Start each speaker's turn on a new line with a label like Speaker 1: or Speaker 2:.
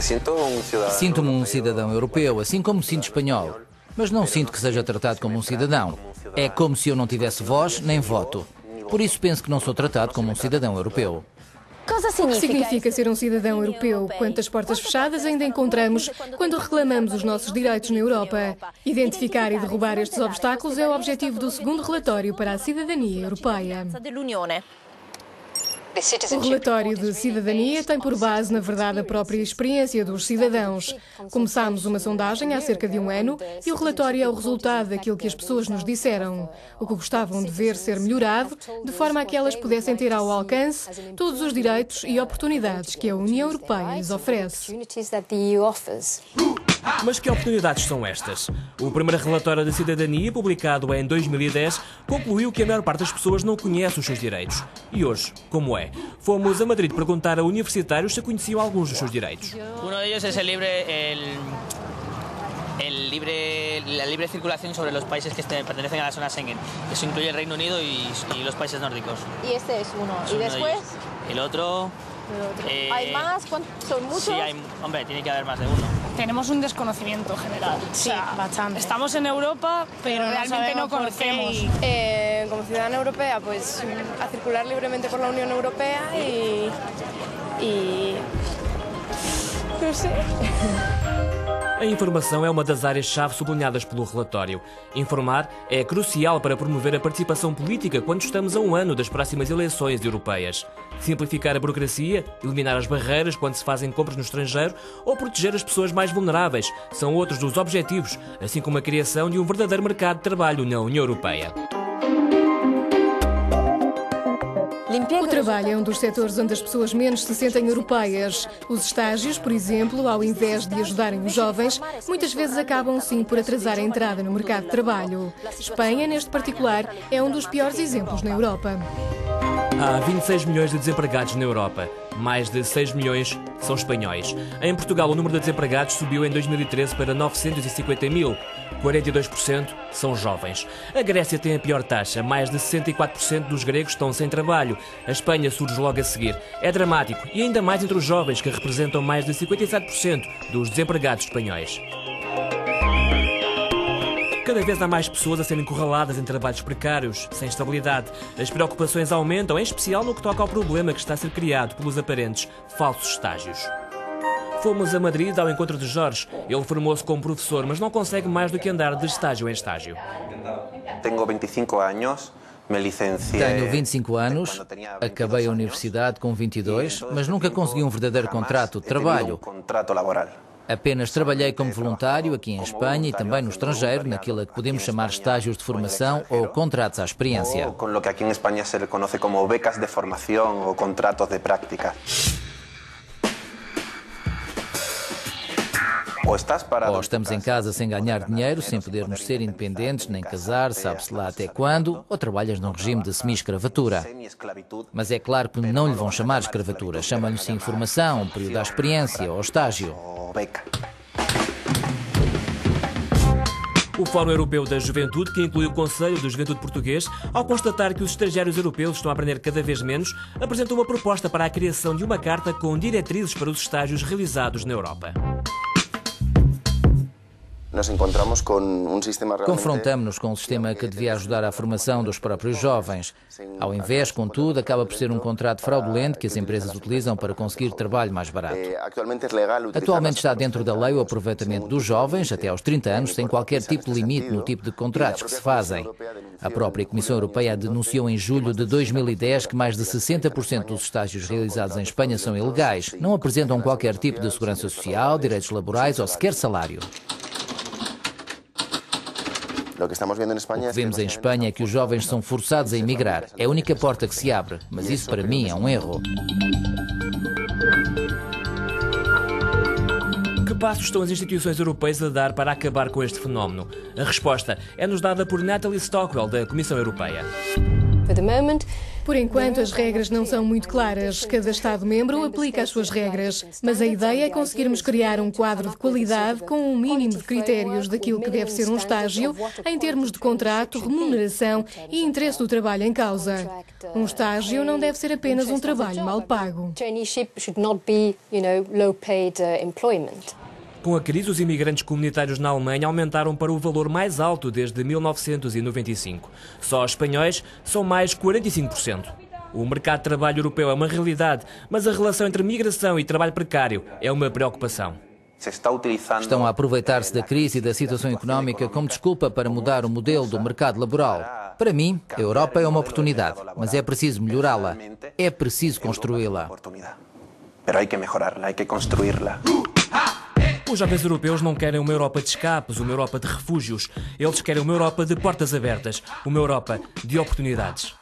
Speaker 1: Sinto-me um cidadão europeu, assim como me sinto espanhol. Mas não sinto que seja tratado como um cidadão. É como se eu não tivesse voz nem voto. Por isso penso que não sou tratado como um cidadão europeu.
Speaker 2: O que significa ser um cidadão europeu? Quantas portas fechadas ainda encontramos quando reclamamos os nossos direitos na Europa? Identificar e derrubar estes obstáculos é o objetivo do segundo relatório para a cidadania europeia. O relatório de cidadania tem por base, na verdade, a própria experiência dos cidadãos. Começámos uma sondagem há cerca de um ano e o relatório é o resultado daquilo que as pessoas nos disseram, o que gostavam de ver ser melhorado, de forma a que elas pudessem ter ao alcance todos os direitos e oportunidades que a União Europeia lhes oferece.
Speaker 3: Mas que oportunidades são estas? O primeiro relatório da cidadania, publicado em 2010, concluiu que a maior parte das pessoas não conhece os seus direitos. E hoje, como é? Fomos a Madrid perguntar a universitários se conheciam alguns dos seus direitos.
Speaker 4: Um deles é la libre circulación sobre los países que pertenecen a la zona Schengen. Eso incluye el Reino Unido y los países nórdicos.
Speaker 5: Y este es uno. ¿Y después?
Speaker 4: El otro...
Speaker 5: ¿Hay más? ¿Son muchos?
Speaker 4: Sí, hombre, tiene que haber más de uno.
Speaker 6: Tenemos un desconocimiento general.
Speaker 5: Sí, bastante.
Speaker 6: Estamos en Europa, pero realmente no conocemos.
Speaker 5: Como ciudadana europea, pues a circular libremente por la Unión Europea y no sé.
Speaker 3: A informação é uma das áreas-chave sublinhadas pelo relatório. Informar é crucial para promover a participação política quando estamos a um ano das próximas eleições europeias. Simplificar a burocracia, eliminar as barreiras quando se fazem compras no estrangeiro ou proteger as pessoas mais vulneráveis são outros dos objetivos, assim como a criação de um verdadeiro mercado de trabalho na União Europeia.
Speaker 2: O trabalho é um dos setores onde as pessoas menos se sentem europeias. Os estágios, por exemplo, ao invés de ajudarem os jovens, muitas vezes acabam sim por atrasar a entrada no mercado de trabalho. Espanha, neste particular, é um dos piores exemplos na Europa.
Speaker 3: Há 26 milhões de desempregados na Europa. Mais de 6 milhões são espanhóis. Em Portugal, o número de desempregados subiu em 2013 para 950 mil. 42% são jovens. A Grécia tem a pior taxa. Mais de 64% dos gregos estão sem trabalho. A Espanha surge logo a seguir. É dramático, e ainda mais entre os jovens, que representam mais de 57% dos desempregados espanhóis. Cada vez há mais pessoas a serem encurraladas em trabalhos precários, sem estabilidade. As preocupações aumentam, em especial no que toca ao problema que está a ser criado pelos aparentes falsos estágios. Fomos a Madrid ao encontro de Jorge. Ele formou-se como professor, mas não consegue mais do que andar de estágio em estágio.
Speaker 1: Tenho 25 anos, acabei a universidade com 22, mas nunca consegui um verdadeiro contrato de trabalho. Apenas trabalhei como voluntário aqui em Espanha e também no estrangeiro, naquilo a que podemos chamar estágios de formação ou contratos à experiência.
Speaker 7: Ou com o que aqui em Espanha se conhece como becas de formação ou contratos de prática.
Speaker 1: Ou estamos em casa sem ganhar dinheiro, sem podermos ser independentes, nem casar, sabe-se lá até quando, ou trabalhas num regime de semi-escravatura. Mas é claro que não lhe vão chamar escravatura, chamam-lhe sim formação, período à experiência ou estágio.
Speaker 3: O Fórum Europeu da Juventude, que inclui o Conselho da Juventude Português, ao constatar que os estagiários europeus estão a aprender cada vez menos, apresentou uma proposta para a criação de uma carta com diretrizes para os estágios realizados na Europa.
Speaker 1: Confrontamos-nos com um sistema que devia ajudar à formação dos próprios jovens. Ao invés, contudo, acaba por ser um contrato fraudulento que as empresas utilizam para conseguir trabalho mais barato. Atualmente está dentro da lei o aproveitamento dos jovens até aos 30 anos, sem qualquer tipo de limite no tipo de contratos que se fazem. A própria Comissão Europeia denunciou em julho de 2010 que mais de 60% dos estágios realizados em Espanha são ilegais, não apresentam qualquer tipo de segurança social, direitos laborais ou sequer salário. O que vemos em Espanha é que os jovens são forçados a emigrar. É a única porta que se abre, mas isso para mim é um erro.
Speaker 3: Que passos estão as instituições europeias a dar para acabar com este fenómeno? A resposta é-nos dada por Natalie Stockwell, da Comissão Europeia.
Speaker 2: Por enquanto, as regras não são muito claras. Cada Estado-membro aplica as suas regras. Mas a ideia é conseguirmos criar um quadro de qualidade com um mínimo de critérios daquilo que deve ser um estágio em termos de contrato, remuneração e interesse do trabalho em causa. Um estágio não deve ser apenas um trabalho mal pago.
Speaker 3: Com a crise, os imigrantes comunitários na Alemanha aumentaram para o valor mais alto desde 1995. Só os espanhóis são mais 45%. O mercado de trabalho europeu é uma realidade, mas a relação entre migração e trabalho precário é uma preocupação.
Speaker 1: Estão a aproveitar-se da crise e da situação económica como desculpa para mudar o modelo do mercado laboral. Para mim, a Europa é uma oportunidade, mas é preciso melhorá-la. É preciso construí-la.
Speaker 7: Mas há que melhorá-la, há que construí-la.
Speaker 3: Os jovens europeus não querem uma Europa de escapes, uma Europa de refúgios. Eles querem uma Europa de portas abertas, uma Europa de oportunidades.